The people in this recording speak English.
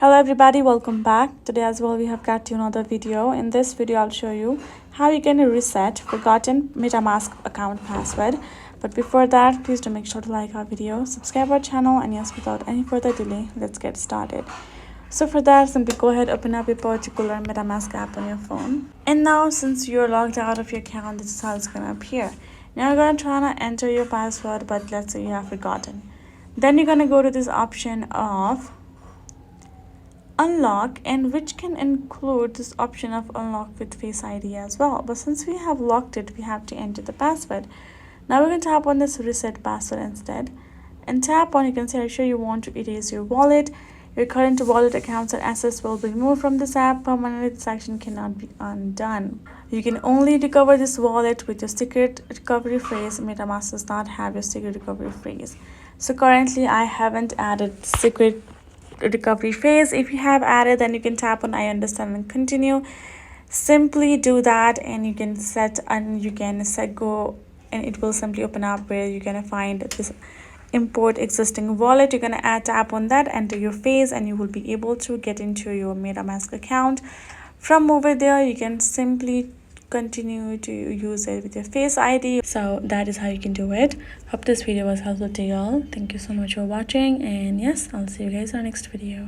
Hello everybody, welcome back. Today as well we have got to another video. In this video I'll show you how you can reset forgotten MetaMask account password. But before that, please do make sure to like our video, subscribe our channel, and yes, without any further delay, let's get started. So for that, simply go ahead, open up a particular MetaMask app on your phone. And now since you're logged out of your account, this is how it's gonna appear. Now you're gonna try to enter your password, but let's say you have forgotten. Then you're gonna go to this option of unlock, and which can include this option of unlock with Face ID as well. But since we have locked it, we have to enter the password. Now we're going to tap on this reset password instead, and tap on, you can say, are you sure you want to erase your wallet? Your current wallet accounts and assets will be removed from this app permanently. This action cannot be undone. You can only recover this wallet with your secret recovery phrase. MetaMask does not have your secret recovery phrase. So currently I haven't added secret recovery phrase. If you have added, then you can tap on I understand and continue. Simply do that, and you can set go, and it will simply open up where you're gonna find this import existing wallet. You're gonna tap on that, enter your phrase, and you will be able to get into your MetaMask account. From over there, you can simply continue to use it with your Face ID. So that is how you can do it. Hope this video was helpful to y'all. Thank you so much for watching, and yes, I'll see you guys in our next video.